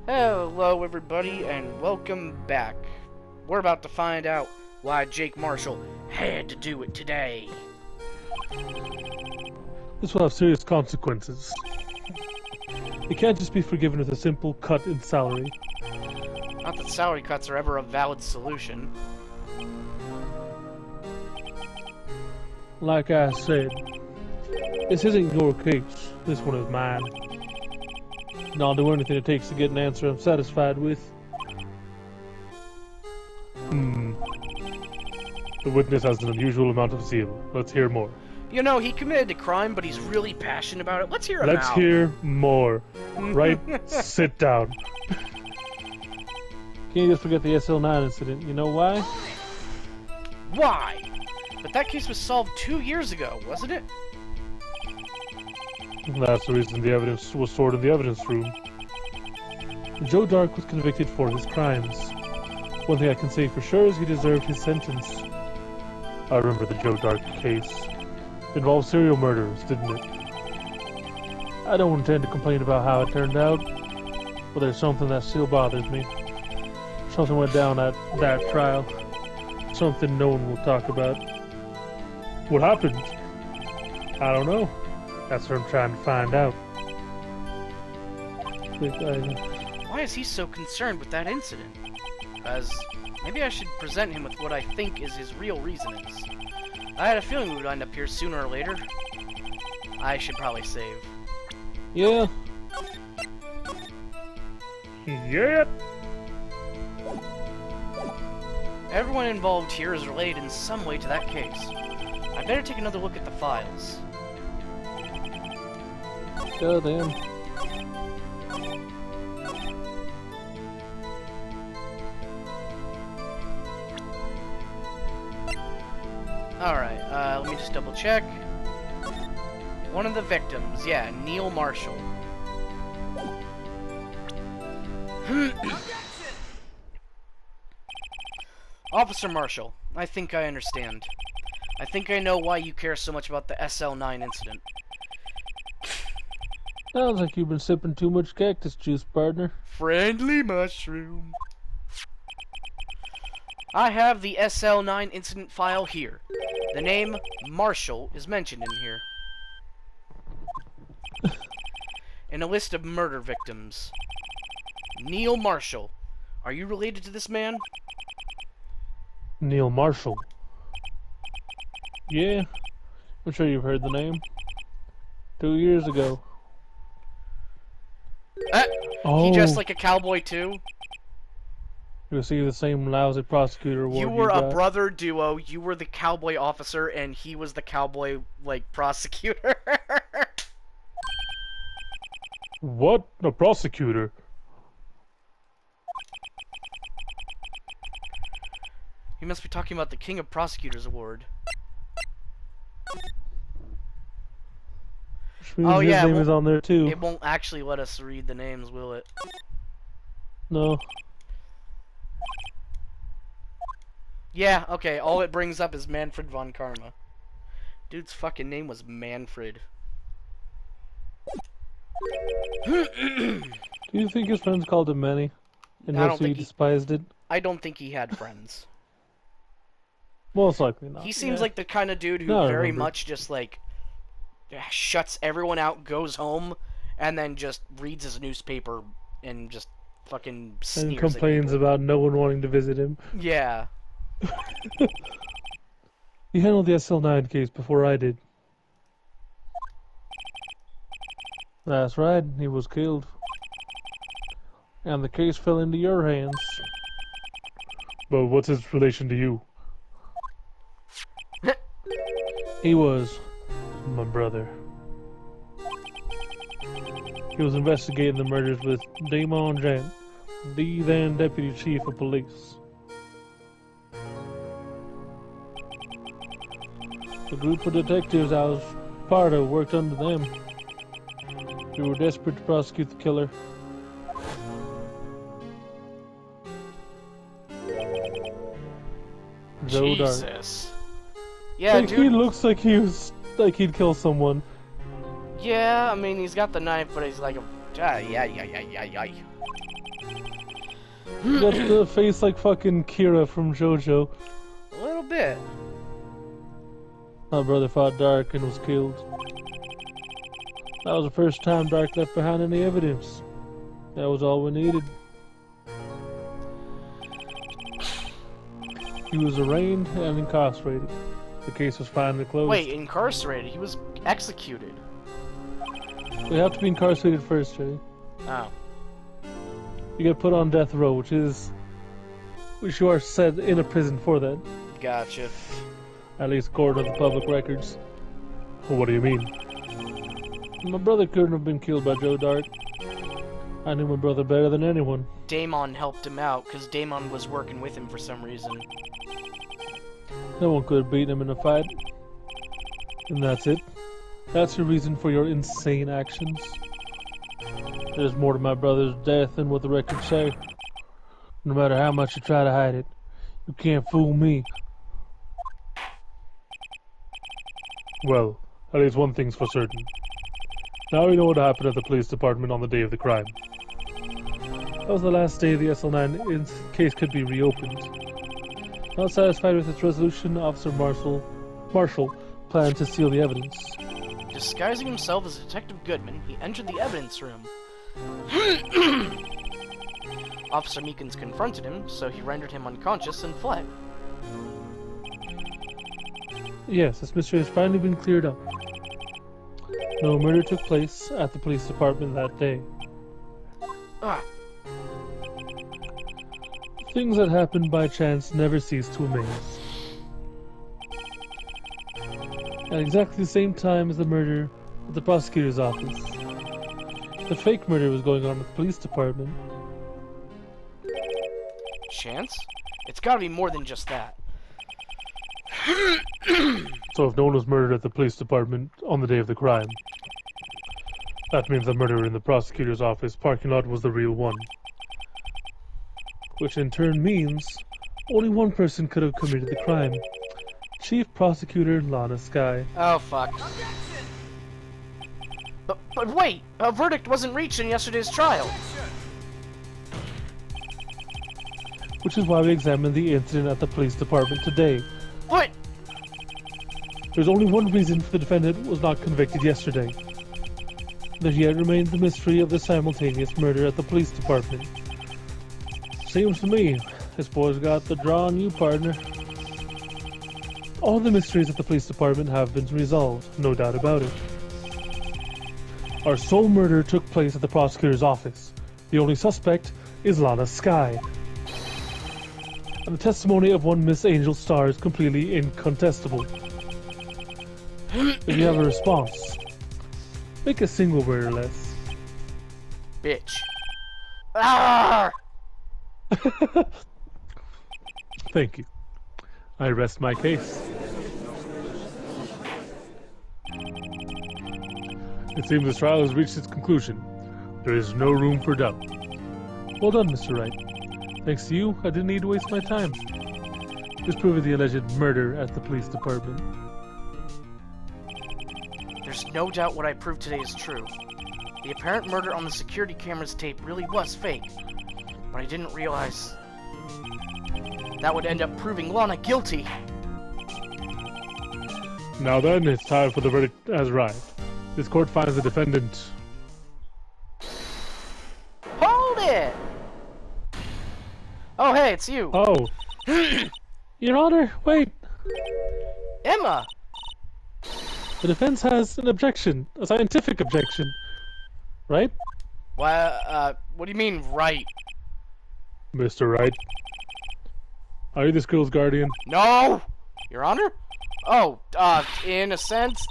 Hello everybody and welcome back. We're about to find out why Jake Marshall had to do it today. This will have serious consequences. It can't just be forgiven with a simple cut in salary. Not that salary cuts are ever a valid solution. Like I said, this isn't your case. This one is mine. And I'll do anything it takes to get an answer I'm satisfied with. The witness has an unusual amount of zeal. Let's hear more. You know, he committed a crime, but he's really passionate about it. Let's hear him Let's out. hear more. Right? Sit down. Can't just forget the SL9 incident. You know why? Why? But that case was solved 2 years ago, wasn't it? That's the reason the evidence was stored in the evidence room. Joe Dark was convicted for his crimes. One thing I can say for sure is he deserved his sentence. I remember the Joe Dark case. It involved serial murderers, didn't it? I don't intend to complain about how it turned out, but there's something that still bothers me. Something went down at that trial. Something no one will talk about. What happened? I don't know. That's what I'm trying to find out. Why is he so concerned with that incident? Maybe I should present him with what I think is his real reasonings. I had a feeling we would end up here sooner or later. I should probably save. Yeah. Yeah. Everyone involved here is related in some way to that case. I better take another look at the files. God damn. Alright, let me just double check. One of the victims, yeah, Neil Marshall. Officer Marshall, I think I understand. I think I know why you care so much about the SL9 incident. Sounds like you've been sipping too much cactus juice, partner. Friendly mushroom. I have the SL9 incident file here. The name Marshall is mentioned in here. In a list of murder victims. Neil Marshall. Are you related to this man? Neil Marshall. Yeah, I'm sure you've heard the name. 2 years ago. He dressed like a cowboy too? You received the same lousy prosecutor award You were a got. brother duo, you were the cowboy officer, and he was the cowboy, like, prosecutor. What? A prosecutor? You must be talking about the King of Prosecutors award. Which means his name is on there too. It won't actually let us read the names, will it? No. Yeah, okay, all it brings up is Manfred von Karma. Dude's fucking name was Manfred. Do you think his friends called him Manny? And I don't he think despised it? I don't think he had friends. Most likely not. He seems like the kind of dude who very much just, like, shuts everyone out, goes home, and then just reads his newspaper and just fucking sneers and complains about no one wanting to visit him. Yeah. You handled the SL9 case before I did. That's right, he was killed. And the case fell into your hands. But what's his relation to you? He was my brother. He was investigating the murders with Damon Jant, the then Deputy Chief of Police. The group of detectives I was part of worked under them. We were desperate to prosecute the killer. Joe Dark. Jesus. Yeah, Like, dude. he looks like he was like he'd kill someone. Yeah, I mean, he's got the knife, but he's like a... yeah. You got the face like fucking Kira from JoJo. A little bit. My brother fought Dark and was killed. That was the first time Dark left behind any evidence. That was all we needed. He was arraigned and incarcerated. The case was finally closed. Wait, incarcerated? He was executed. We have to be incarcerated first, Jay. Oh. You get put on death row, which you are set in a prison for that. Gotcha. At least according to the public records. What do you mean? My brother couldn't have been killed by Joe Dark. I knew my brother better than anyone. Damon helped him out, because Damon was working with him for some reason. No one could have beaten him in a fight. And that's it. That's your reason for your insane actions. There's more to my brother's death than what the records say. No matter how much you try to hide it, you can't fool me. Well, at least one thing's for certain. Now we know what happened at the police department on the day of the crime. That was the last day the SL9 case could be reopened. Not satisfied with its resolution, Officer Marshall planned to steal the evidence. Disguising himself as Detective Goodman, he entered the evidence room. Officer Meekins confronted him, so he rendered him unconscious and fled. Yes, this mystery has finally been cleared up. No murder took place at the police department that day. Ah. Things that happen by chance never cease to amaze. At exactly the same time as the murder at the prosecutor's office, the fake murder was going on at the police department. Chance? It's gotta be more than just that. So if no one was murdered at the police department on the day of the crime, that means the murder in the prosecutor's office parking lot was the real one. Which in turn means only one person could have committed the crime. Chief Prosecutor Lana Skye. Oh, fuck. But wait! A verdict wasn't reached in yesterday's trial! Which is why we examined the incident at the police department today. What? There's only one reason the defendant was not convicted yesterday. There yet remains the mystery of the simultaneous murder at the police department. Seems to me, this boy's got the draw on you, partner. All the mysteries at the police department have been resolved, no doubt about it. Our sole murder took place at the prosecutor's office. The only suspect is Lana Skye. And the testimony of one Miss Angel Star is completely incontestable. If you have a response, make a single word or less. Bitch. Ah! Thank you. I rest my case. It seems this trial has reached its conclusion. There is no room for doubt. Well done, Mr. Wright. Thanks to you, I didn't need to waste my time. Disproving the alleged murder at the police department. There's no doubt what I proved today is true. The apparent murder on the security camera's tape really was fake. But I didn't realize that would end up proving Lana guilty. Now then, it's time for the verdict has arrived. This court finds the defendant... Hold it! Oh, hey, it's you. Oh. Your Honor, wait. Emma! The defense has an objection. A scientific objection. Right? What do you mean, right? Mr. Wright. Are you this girl's guardian? No! Your Honor? Oh, in a sense?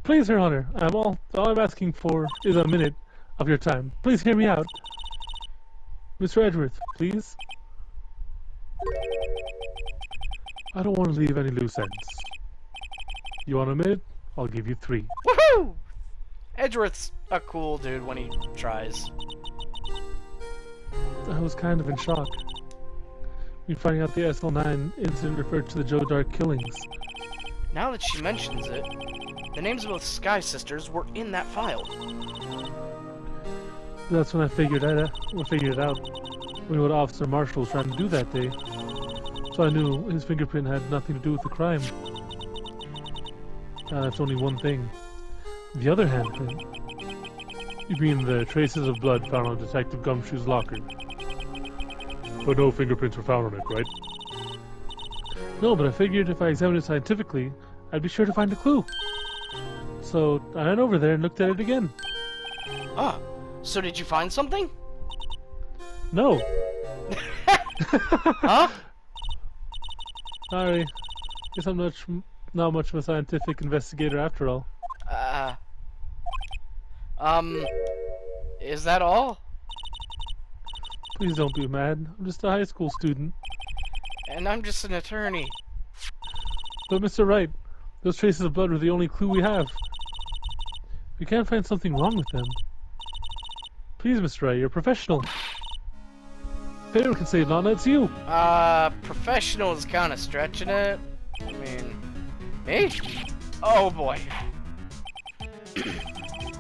Please, Your Honor. All I'm asking for is a minute of your time. Please hear me out. Mr. Edgeworth, please. I don't want to leave any loose ends. You want a minute? I'll give you 3. Woohoo! Edgeworth's a cool dude when he tries. I was kind of in shock. We finding out the SL9 incident referred to the Joe Dark killings. Now that she mentions it, the names of both Sky sisters were in that file. That's when I figured it out. We knew what Officer Marshall was trying to do that day. So I knew his fingerprint had nothing to do with the crime. That's only one thing. The other handprint. You mean the traces of blood found on Detective Gumshoe's locker? But no fingerprints were found on it, right? No, but I figured if I examined it scientifically, I'd be sure to find a clue. So I went over there and looked at it again. Ah, so did you find something? No. Huh? Sorry. Guess I'm not much of a scientific investigator after all. Is that all? Please don't be mad. I'm just a high school student. And I'm just an attorney. But Mr. Wright, those traces of blood are the only clue we have. We can't find something wrong with them. Please, Mr. Wright, you're a professional. If anyone can save Lana, it's you. Professional is kind of stretching it. I mean, me? Oh boy.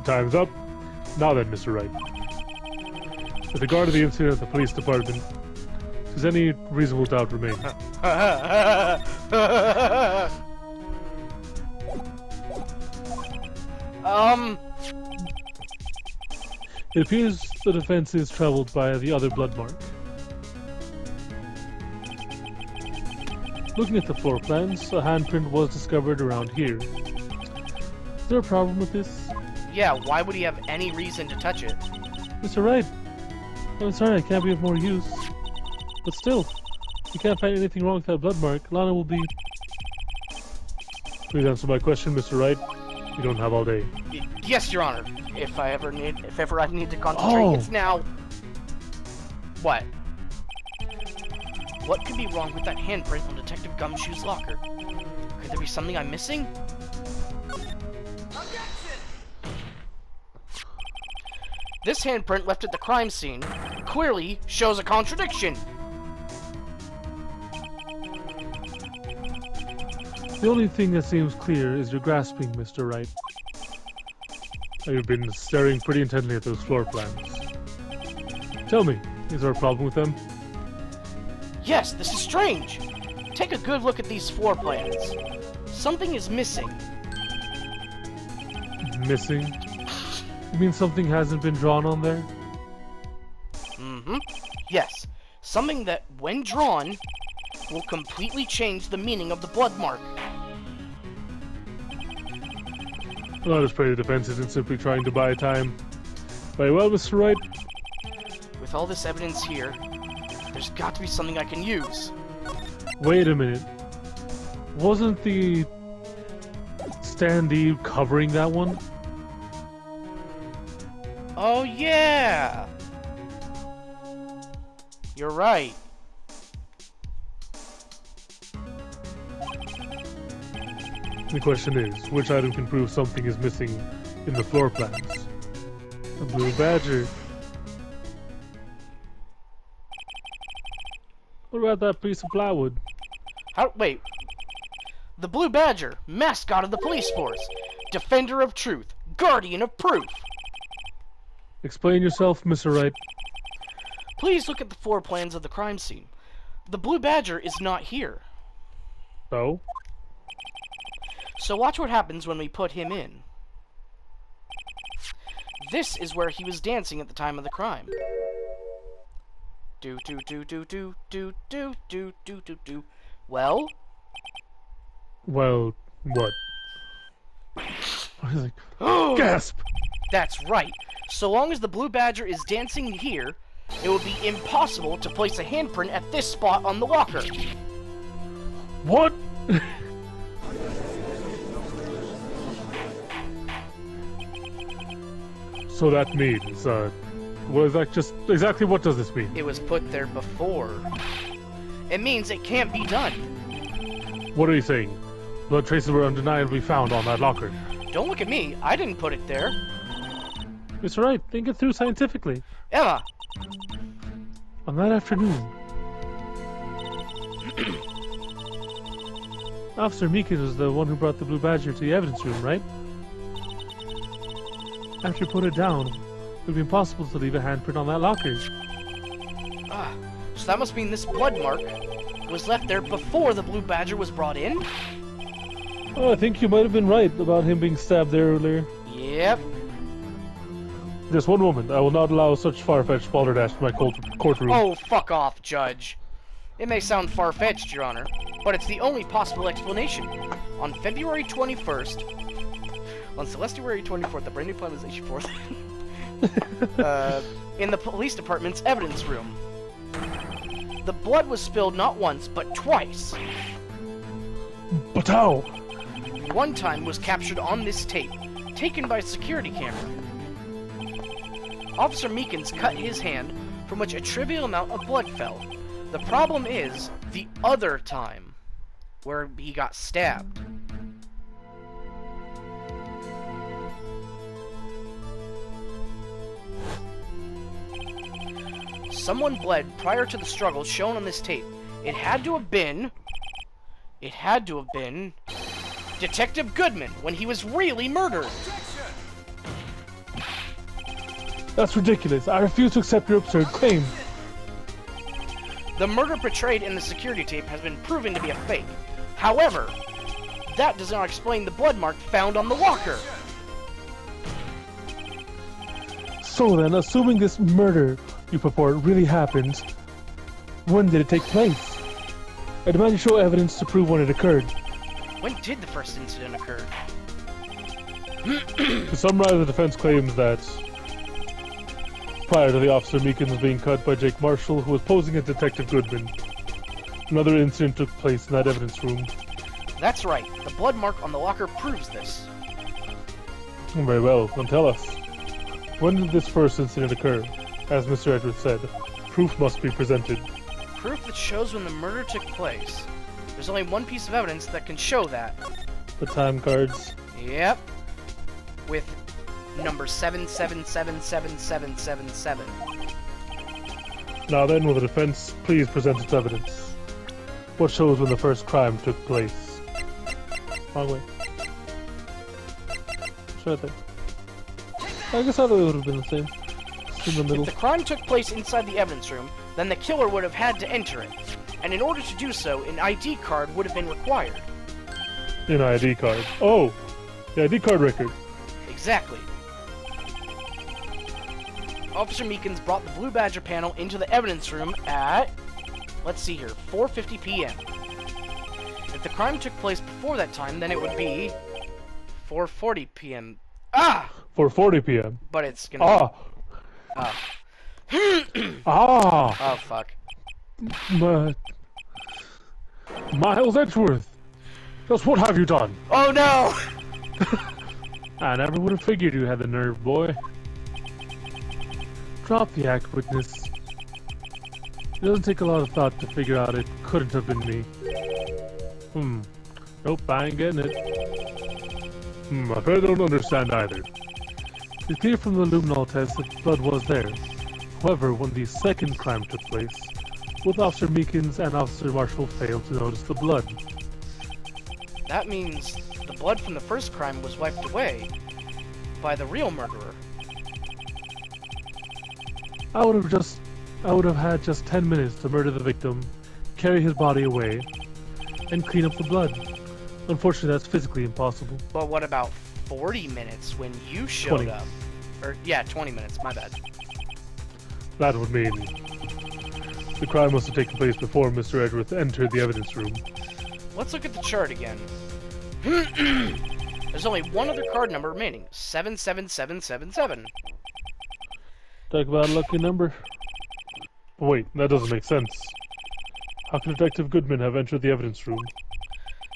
Time's up. Now then, Mr. Wright. With regard to the incident at the police department, does any reasonable doubt remain? It appears the defense is troubled by the other blood mark. Looking at the floor plans, a handprint was discovered around here. Is there a problem with this? Yeah, why would he have any reason to touch it? Mr. Wright, I'm sorry I can't be of more use. But still, if you can't find anything wrong with that blood mark, Lana will be... Please answer my question, Mr. Wright. You don't have all day. Yes, Your Honor. If ever I need to concentrate, it's now. What? What could be wrong with that handprint on Detective Gumshoe's locker? Could there be something I'm missing? This handprint left at the crime scene clearly shows a contradiction. The only thing that seems clear is your grasping, Mr. Wright. You've been staring pretty intently at those floor plans. Tell me, is there a problem with them? Yes, this is strange. Take a good look at these floor plans. Something is missing. Missing? You mean something hasn't been drawn on there? Mm-hmm. Yes. Something that, when drawn, will completely change the meaning of the blood mark. Well, I just pray the defense isn't simply trying to buy time. Very well, Mr. Wright. With all this evidence here, there's got to be something I can use. Wait a minute. Wasn't the standee covering that one? Oh, yeah! You're right. The question is, which item can prove something is missing in the floor plans? The blue badger. What about that piece of plywood? Wait. The Blue Badger, mascot of the police force, defender of truth, guardian of proof. Explain yourself, Mr. Wright. Please look at the floor plans of the crime scene. The Blue Badger is not here. Oh? So watch what happens when we put him in. This is where he was dancing at the time of the crime. Do do do do do do do do do do do. Well? Well, what? I was like, gasp! That's right. So long as the Blue Badger is dancing here, it would be impossible to place a handprint at this spot on the locker. What? So that means, was that just exactly what does this mean? It was put there before. It means it can't be done. What are you saying? Blood traces were undeniably found on that locker. Don't look at me. I didn't put it there. Mr. Wright, think it through scientifically. Emma! On that afternoon, Officer Meekins was the one who brought the Blue Badger to the evidence room, right? After you put it down, would be impossible to leave a handprint on that locker. Ah, so that must mean this blood mark was left there before the Blue Badger was brought in? Oh, I think you might have been right about him being stabbed there earlier. Yep. Just one moment. I will not allow such far-fetched balderdash in my courtroom. Oh, fuck off, Judge. It may sound far-fetched, Your Honor, but it's the only possible explanation. On February 21st, on Celestiary 24th, the brand new plan was issued forth in the police department's evidence room. The blood was spilled not once, but twice. But how? One time was captured on this tape, taken by a security camera. Officer Meekins cut his hand, from which a trivial amount of blood fell. The problem is the other time, where he got stabbed. Someone bled prior to the struggle shown on this tape. It had to have been Detective Goodman when he was really murdered. That's ridiculous. I refuse to accept your absurd claim. The murder portrayed in the security tape has been proven to be a fake. However, that does not explain the blood mark found on the locker. So then, assuming this murder you purport really happened, when did it take place? I demand you show evidence to prove when it occurred. When did the first incident occur? To summarize, the defense claims that prior to the Officer Meekins being cut by Jake Marshall, who was posing as Detective Goodman, another incident took place in that evidence room. That's right. The blood mark on the locker proves this. Very well, then tell us. When did this first incident occur? As Mr. Edwards said, proof must be presented. Proof that shows when the murder took place. There's only one piece of evidence that can show that. The time cards. Yep. With number 77777777. Now then, will the defense please present its evidence? What shows when the first crime took place? Wrong way. It's right there. I guess I thought it would have been the same. It's in the middle. If the crime took place inside the evidence room, then the killer would have had to enter it. And in order to do so, an ID card would have been required. An ID card. Oh! The ID card record. Exactly. Officer Meekins brought the Blue Badger panel into the evidence room at, let's see here, 4:50 p.m. If the crime took place before that time, then it would be 4:40 p.m. Ah! 4:40 p.m. But it's gonna Ah! Oh, Ah! fuck. Miles Edgeworth! Just what have you done? Oh, no! I never would have figured you had the nerve, boy. Drop the act, witness. It doesn't take a lot of thought to figure out it couldn't have been me. Nope, I ain't getting it. I'm afraid I don't understand either. It's clear from the luminol test that blood was there. However, when the second crime took place, both Officer Meekins and Officer Marshall failed to notice the blood. That means the blood from the first crime was wiped away by the real murderer. I would have had just 10 minutes to murder the victim, carry his body away, and clean up the blood. Unfortunately, that's physically impossible. But what about 40 minutes when you showed 20. up? Or, yeah, 20 minutes, my bad. That would mean the crime must have taken place before Mr. Edgeworth entered the evidence room. Let's look at the chart again. There's only one other card number remaining, 77777. Talk about a lucky number. Wait, that doesn't make sense. How could Detective Goodman have entered the evidence room?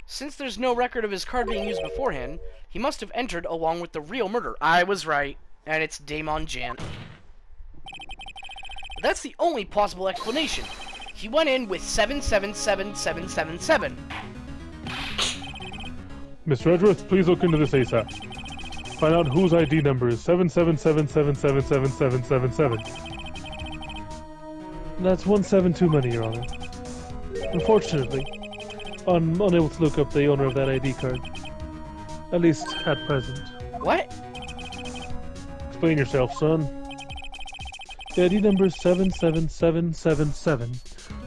Since there's no record of his card being used beforehand, he must have entered along with the real murder. I was right, and it's Damon Jant. But that's the only possible explanation. He went in with 777777. Mr. Edgeworth, please look into this ASAP. Find out whose ID number is 777777777. That's 17 too many, Your Honor. Unfortunately, I'm unable to look up the owner of that ID card. At least, at present. What? Explain yourself, son. The ID number 77777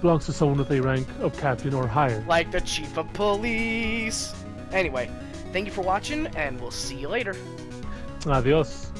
belongs to someone with a rank of captain or higher. Like the chief of police. Anyway, thank you for watching, and we'll see you later. Adios.